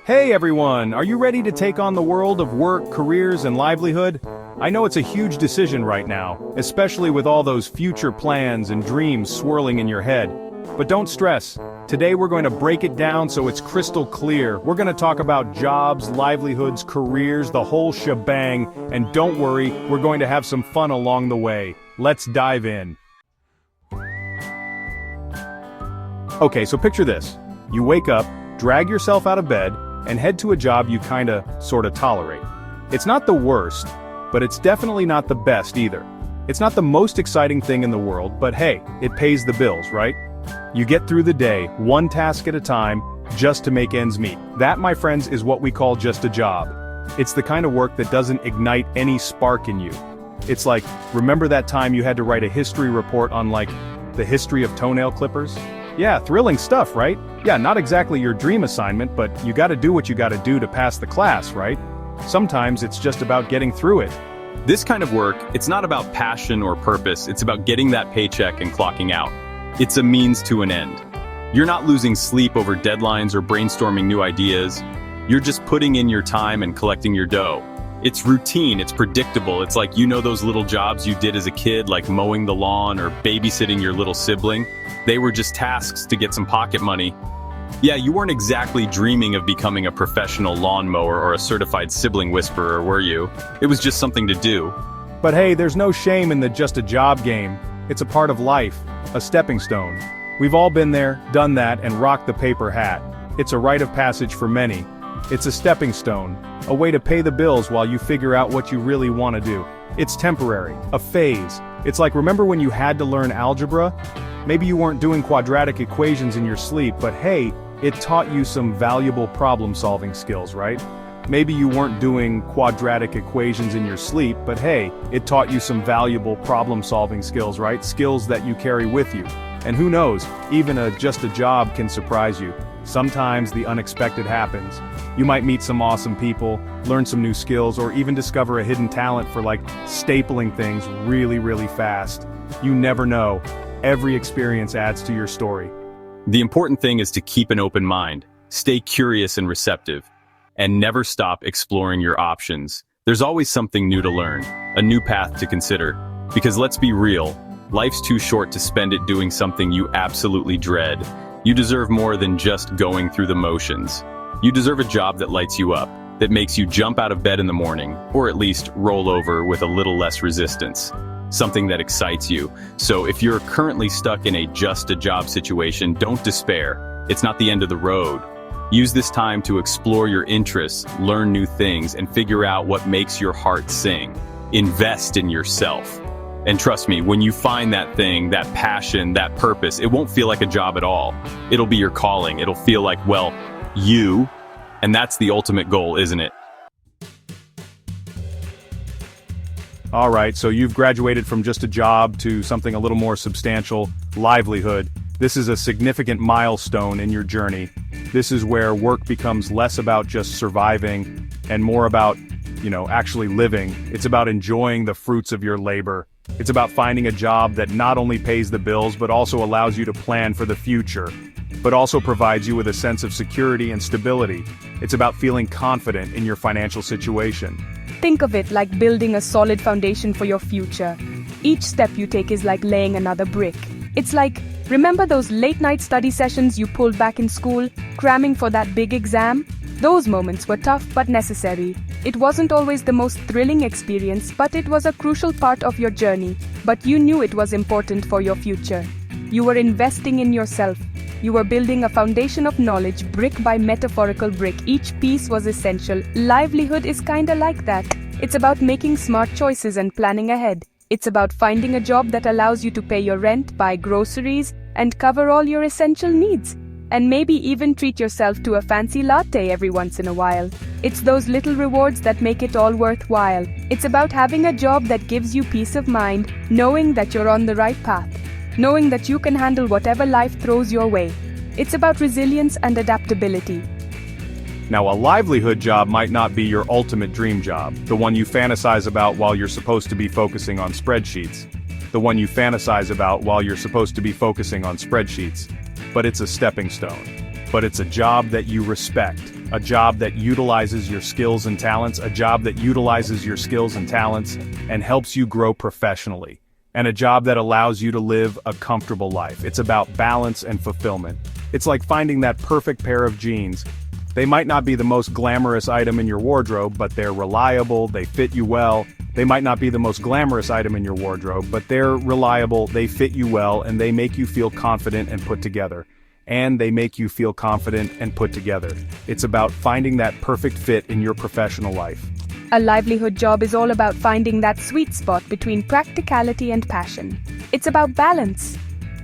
Hey everyone, are you ready to take on the world of work, careers, and livelihood? I know it's a huge decision right now, especially with all those future plans and dreams swirling in your head. But don't stress. Today we're going to break it down so it's crystal clear. We're going to talk about jobs, livelihoods, careers, the whole shebang, and don't worry, we're going to have some fun along the way. Let's dive in. Okay, so picture this. You wake up, drag yourself out of bed, and head to a job you sorta tolerate. It's not the worst, but it's definitely not the best either. It's not the most exciting thing in the world, but hey, it pays the bills, right? You get through the day, one task at a time, just to make ends meet. That, my friends, is what we call just a job. It's the kind of work that doesn't ignite any spark in you. It's like, remember that time you had to write a history report on the history of toenail clippers? Yeah, thrilling stuff, right? Yeah, not exactly your dream assignment, but you gotta do what you gotta do to pass the class, right? Sometimes it's just about getting through it. This kind of work, it's not about passion or purpose, it's about getting that paycheck and clocking out. It's a means to an end. You're not losing sleep over deadlines or brainstorming new ideas. You're just putting in your time and collecting your dough. It's routine, it's predictable, it's like those little jobs you did as a kid, like mowing the lawn or babysitting your little sibling. They were just tasks to get some pocket money. Yeah, you weren't exactly dreaming of becoming a professional lawnmower or a certified sibling whisperer, were you? It was just something to do. But hey, there's no shame in the just a job game. It's a part of life, a stepping stone. We've all been there, done that, and rocked the paper hat. It's a rite of passage for many. It's a stepping stone, a way to pay the bills while you figure out what you really want to do. It's temporary, a phase. It's like, remember when you had to learn algebra? Maybe you weren't doing quadratic equations in your sleep, but hey, it taught you some valuable problem-solving skills, right? Maybe you weren't doing quadratic equations in your sleep, but hey, it taught you some valuable problem-solving skills, right? Skills that you carry with you. And who knows, even just a job can surprise you. Sometimes the unexpected happens. You might meet some awesome people, learn some new skills, or even discover a hidden talent for stapling things really, really fast. You never know. Every experience adds to your story. The important thing is to keep an open mind, stay curious and receptive, and never stop exploring your options. There's always something new to learn, a new path to consider. Because let's be real, life's too short to spend it doing something you absolutely dread. You deserve more than just going through the motions. You deserve a job that lights you up, that makes you jump out of bed in the morning, or at least roll over with a little less resistance. Something that excites you. So if you're currently stuck in a just a job situation, don't despair. It's not the end of the road. Use this time to explore your interests, learn new things, and figure out what makes your heart sing. Invest in yourself. And trust me, when you find that thing, that passion, that purpose, it won't feel like a job at all. It'll be your calling. It'll feel like, well, you. And that's the ultimate goal, isn't it? Alright, so you've graduated from just a job to something a little more substantial, livelihood. This is a significant milestone in your journey. This is where work becomes less about just surviving and more about, actually living. It's about enjoying the fruits of your labor. It's about finding a job that not only pays the bills but also allows you to plan for the future, but also provides you with a sense of security and stability. It's about feeling confident in your financial situation. Think of it like building a solid foundation for your future. Each step you take is like laying another brick. It's like, remember those late-night study sessions you pulled back in school, cramming for that big exam? Those moments were tough but necessary. It wasn't always the most thrilling experience, but it was a crucial part of your journey. But you knew it was important for your future. You were investing in yourself. You were building a foundation of knowledge, brick by metaphorical brick. Each piece was essential. Livelihood is kinda like that. It's about making smart choices and planning ahead. It's about finding a job that allows you to pay your rent, buy groceries, and cover all your essential needs. And maybe even treat yourself to a fancy latte every once in a while. It's those little rewards that make it all worthwhile. It's about having a job that gives you peace of mind, knowing that you're on the right path. Knowing that you can handle whatever life throws your way. It's about resilience and adaptability. Now, a livelihood job might not be your ultimate dream job, the one you fantasize about while you're supposed to be focusing on spreadsheets. But it's a stepping stone. but it's a job that you respect, a job that utilizes your skills and talents, a job that utilizes your skills and talents and helps you grow professionally, and a job that allows you to live a comfortable life. It's about balance and fulfillment. It's like finding that perfect pair of jeans. They might not be the most glamorous item in your wardrobe, but they're reliable, they fit you well. They might not be the most glamorous item in your wardrobe, but they're reliable, they fit you well, and they make you feel confident and put together. It's about finding that perfect fit in your professional life. A livelihood job is all about finding that sweet spot between practicality and passion. It's about balance.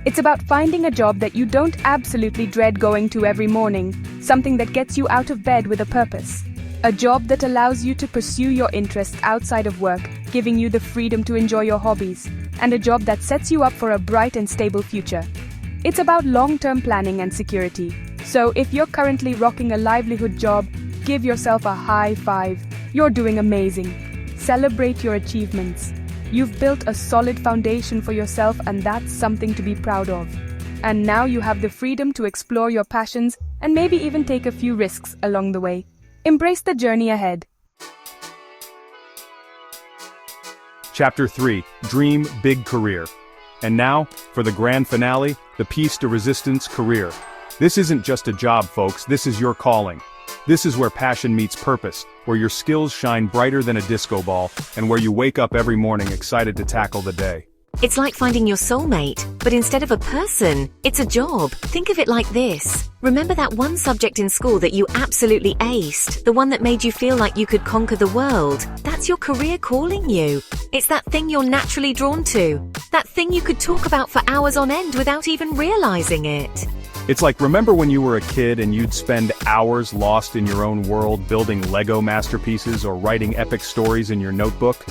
It's about finding a job that you don't absolutely dread going to every morning, something that gets you out of bed with a purpose. A job that allows you to pursue your interests outside of work, giving you the freedom to enjoy your hobbies, and a job that sets you up for a bright and stable future. It's about long-term planning and security. So if you're currently rocking a livelihood job, give yourself a high five. You're doing amazing. Celebrate your achievements. You've built a solid foundation for yourself, and that's something to be proud of. And now you have the freedom to explore your passions and maybe even take a few risks along the way. Embrace the journey ahead. Chapter 3, Dream Big Career. And now, for the grand finale, the piece de resistance, career. This isn't just a job, folks, this is your calling. This is where passion meets purpose, where your skills shine brighter than a disco ball, and where you wake up every morning excited to tackle the day. It's like finding your soulmate, but instead of a person, it's a job. Think of it like this. Remember that one subject in school that you absolutely aced? The one that made you feel like you could conquer the world? That's your career calling you. It's that thing you're naturally drawn to. That thing you could talk about for hours on end without even realizing it. It's like, remember when you were a kid and you'd spend hours lost in your own world building Lego masterpieces or writing epic stories in your notebook?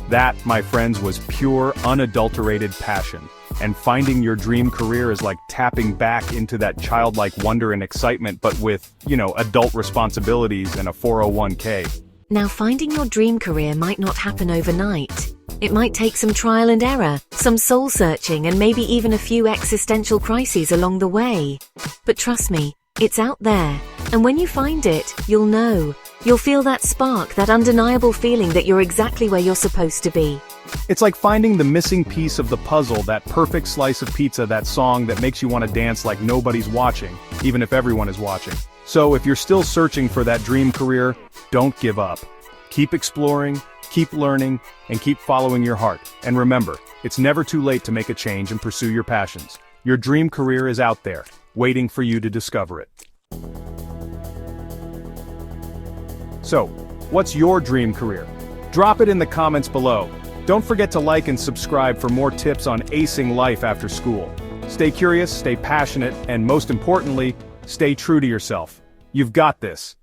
That, my friends, was pure, unadulterated passion. And finding your dream career is like tapping back into that childlike wonder and excitement, but with, adult responsibilities and a 401k. Now, finding your dream career might not happen overnight. It might take some trial and error, some soul-searching, and maybe even a few existential crises along the way. But trust me, it's out there. And when you find it, you'll know. You'll feel that spark, that undeniable feeling that you're exactly where you're supposed to be. It's like finding the missing piece of the puzzle, that perfect slice of pizza, that song that makes you want to dance like nobody's watching, even if everyone is watching. So if you're still searching for that dream career, don't give up. Keep exploring, keep learning, and keep following your heart. And remember, it's never too late to make a change and pursue your passions. Your dream career is out there, waiting for you to discover it. So, what's your dream career? Drop it in the comments below. Don't forget to like and subscribe for more tips on acing life after school. Stay curious, stay passionate, and most importantly, stay true to yourself. You've got this.